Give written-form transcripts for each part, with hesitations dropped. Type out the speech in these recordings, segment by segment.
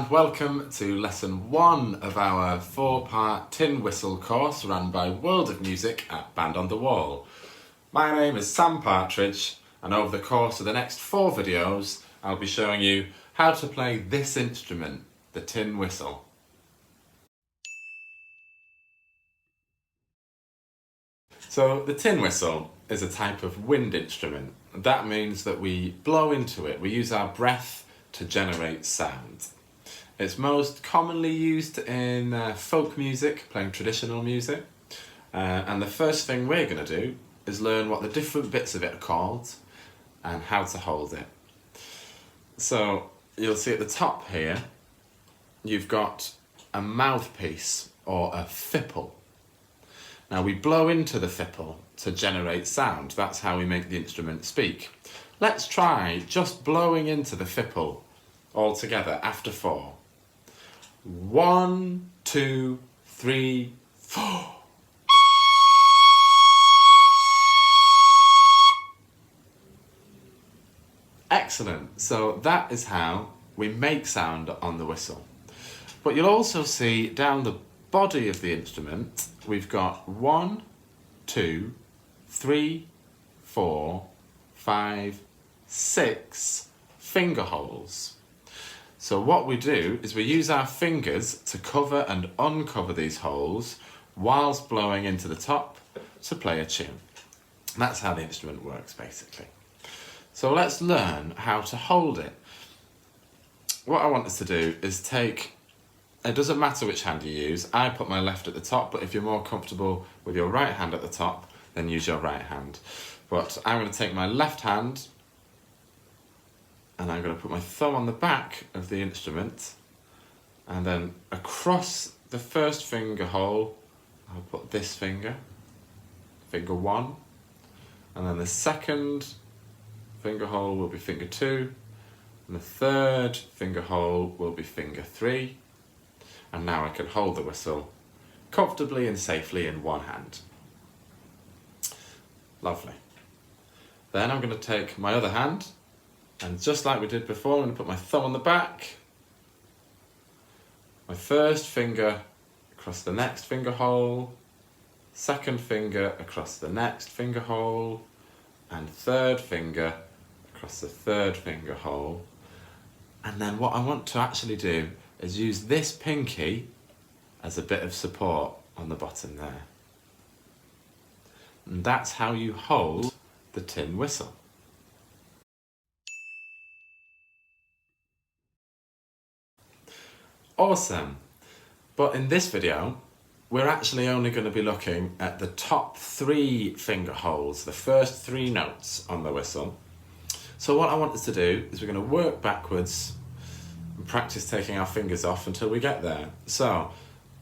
and welcome to lesson 1 of our 4-part tin whistle course run by World of Music at Band on the Wall. My name is Sam Partridge, and over the course of the next 4 videos I'll be showing you how to play this instrument, the tin whistle. So the tin whistle is a type of wind instrument. That means that we blow into it, we use our breath to generate sound. It's most commonly used in folk music, playing traditional music. And the first thing we're going to do is learn what the different bits of it are called and how to hold it. So you'll see at the top here, you've got a mouthpiece or a fipple. Now we blow into the fipple to generate sound. That's how we make the instrument speak. Let's try just blowing into the fipple all together after 4. 1, 2, 3, 4. Excellent. So that is how we make sound on the whistle. But you'll also see down the body of the instrument, we've got 1, 2, 3, 4, 5, 6 finger holes. So what we do is we use our fingers to cover and uncover these holes whilst blowing into the top to play a tune. That's how the instrument works basically. So let's learn how to hold it. What I want us to do is take, it doesn't matter which hand you use, I put my left at the top, but if you're more comfortable with your right hand at the top, then use your right hand. But I'm going to take my left hand and I'm going to put my thumb on the back of the instrument, and then across the first finger hole I'll put this finger, finger 1, and then the second finger hole will be finger 2, and the third finger hole will be finger 3, and now I can hold the whistle comfortably and safely in one hand. Lovely. Then I'm going to take my other hand, and just like we did before, I'm going to put my thumb on the back, my first finger across the next finger hole, second finger across the next finger hole, and third finger across the third finger hole. And then what I want to actually do is use this pinky as a bit of support on the bottom there. And that's how you hold the tin whistle. Awesome. But in this video, we're actually only going to be looking at the top 3 finger holes, the first 3 notes on the whistle. So what I want us to do is we're going to work backwards and practice taking our fingers off until we get there. So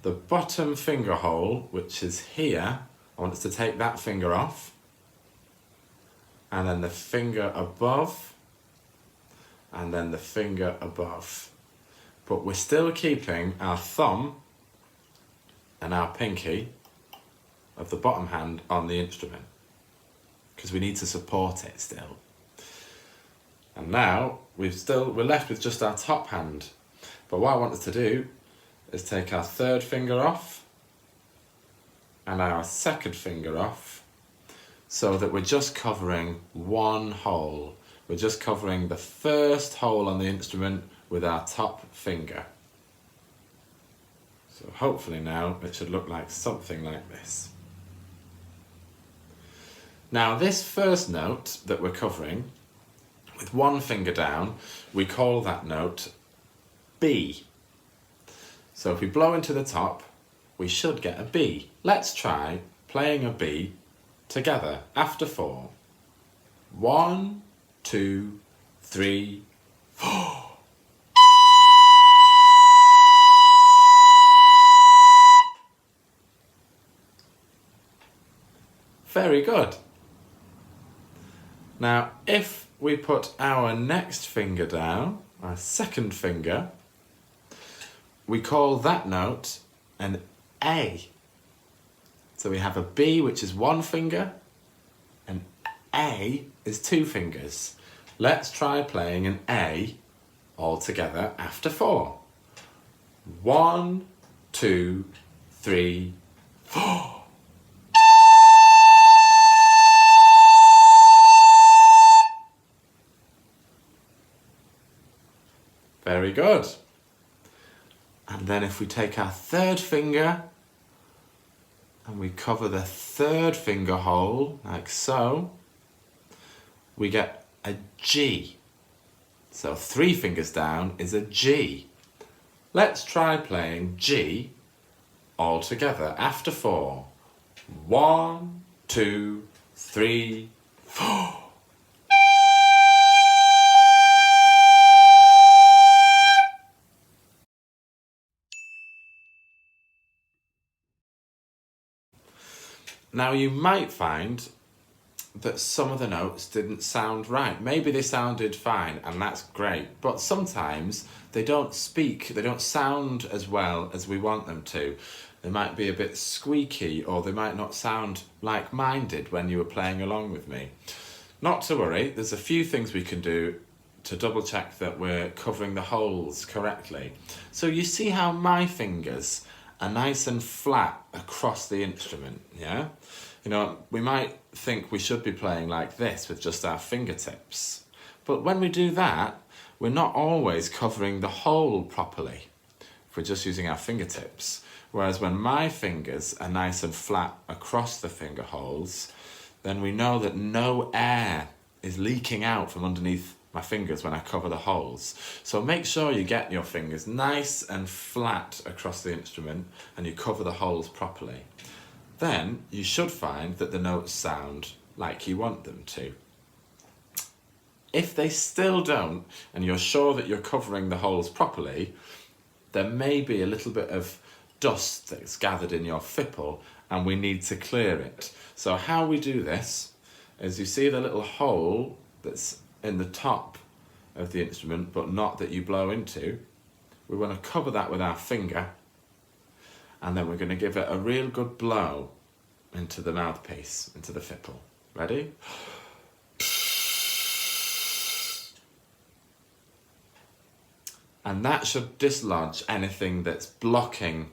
the bottom finger hole, which is here, I want us to take that finger off, and then the finger above, and then the finger above. But we're still keeping our thumb and our pinky of the bottom hand on the instrument, because we need to support it still. And now we're left with just our top hand. But what I want us to do is take our third finger off and our second finger off, so that we're just covering one hole. We're just covering the first hole on the instrument with our top finger. So hopefully now it should look like something like this. Now this first note that we're covering with one finger down, we call that note B. So if we blow into the top, we should get a B. Let's try playing a B together after 4. 1, 2, 3, 4. Very good. Now, if we put our next finger down, our second finger, we call that note an A. So we have a B, which is one finger, and A is 2 fingers. Let's try playing an A all together after 4. 1, 2, 3, 4. Very good. And then if we take our third finger and we cover the third finger hole like so, we get a G. So 3 fingers down is a G. Let's try playing G all together after 4. 1, 2, 3, 4. Now you might find that some of the notes didn't sound right. Maybe they sounded fine, and that's great, but sometimes they don't sound as well as we want them to. They might be a bit squeaky, or they might not sound like mine did when you were playing along with me. Not to worry, there's a few things we can do to double check that we're covering the holes correctly. So you see how my fingers are nice and flat across the instrument, yeah? You know, we might think we should be playing like this with just our fingertips. But when we do that, we're not always covering the hole properly if we're just using our fingertips. Whereas when my fingers are nice and flat across the finger holes, then we know that no air is leaking out from underneath my fingers when I cover the holes. So make sure you get your fingers nice and flat across the instrument and you cover the holes properly. Then you should find that the notes sound like you want them to. If they still don't, and you're sure that you're covering the holes properly, there may be a little bit of dust that's gathered in your fipple and we need to clear it. So how we do this is, you see the little hole that's in the top of the instrument but not that you blow into. We want to cover that with our finger, and then we're going to give it a real good blow into the mouthpiece, into the fipple. Ready? And that should dislodge anything that's blocking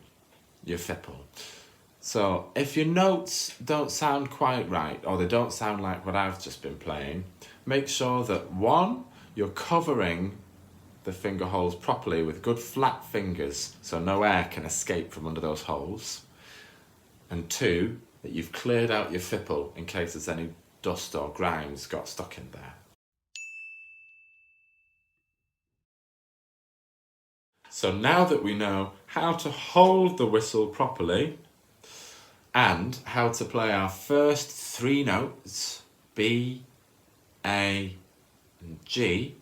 your fipple. So if your notes don't sound quite right, or they don't sound like what I've just been playing, make sure that 1, you're covering the finger holes properly with good flat fingers so no air can escape from under those holes, and 2, that you've cleared out your fipple in case there's any dust or grimes got stuck in there. So now that we know how to hold the whistle properly and how to play our first 3 notes, B, A and G,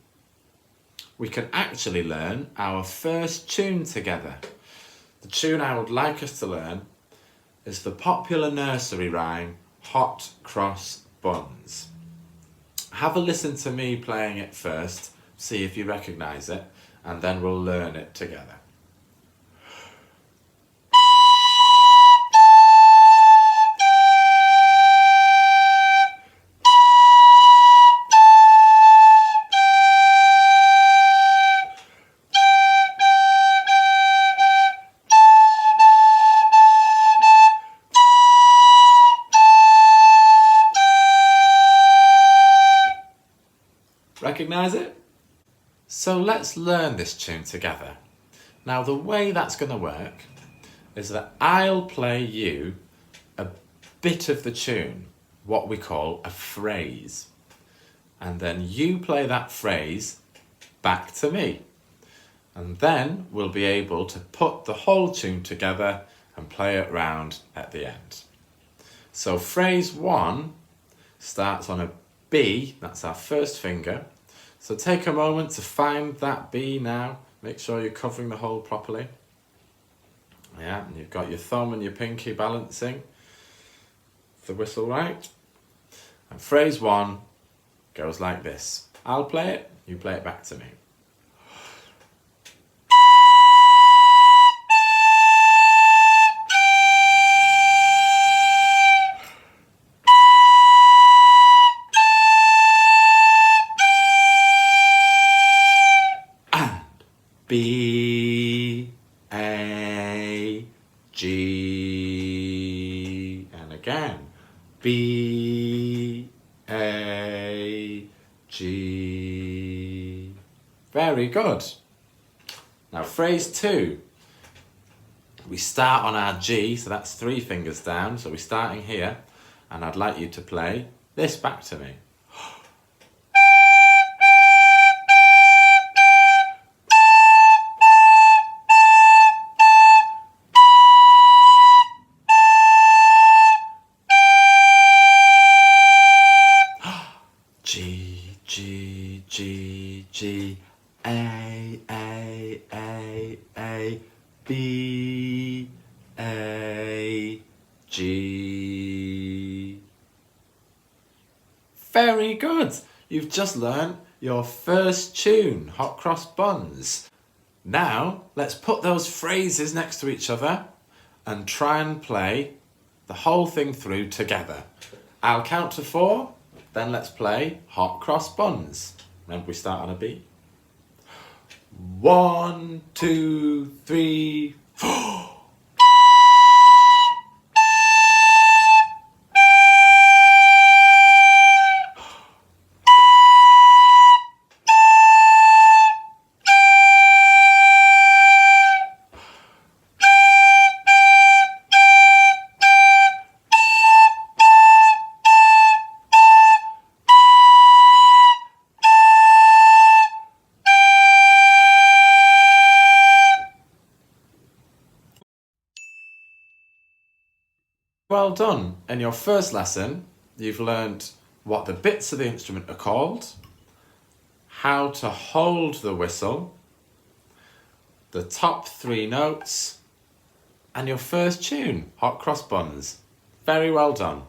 we can actually learn our first tune together. The tune I would like us to learn is the popular nursery rhyme, Hot Cross Buns. Have a listen to me playing it first, see if you recognise it, and then we'll learn it together. Recognise it? So let's learn this tune together. Now the way that's going to work is that I'll play you a bit of the tune, what we call a phrase. And then you play that phrase back to me. And then we'll be able to put the whole tune together and play it round at the end. So phrase 1 starts on a B, that's our first finger. So take a moment to find that B now. Make sure you're covering the hole properly. Yeah, and you've got your thumb and your pinky balancing the whistle right. And phrase 1 goes like this. I'll play it, you play it back to me. B, A, G, and again, B, A, G. Very good. Now phrase 2. We start on our G, so that's 3 fingers down, so we're starting here, and I'd like you to play this back to me. G, G, G, G, A, B, A, G. Very good. You've just learned your first tune, Hot Cross Buns. Now, let's put those phrases next to each other and try and play the whole thing through together. I'll count to 4, then let's play Hot Cross Buns. Remember, we start on a B. 1, 2, 3, 4. Well done. In your first lesson, you've learned what the bits of the instrument are called, how to hold the whistle, the top 3 notes, and your first tune, Hot Cross Buns. Very well done.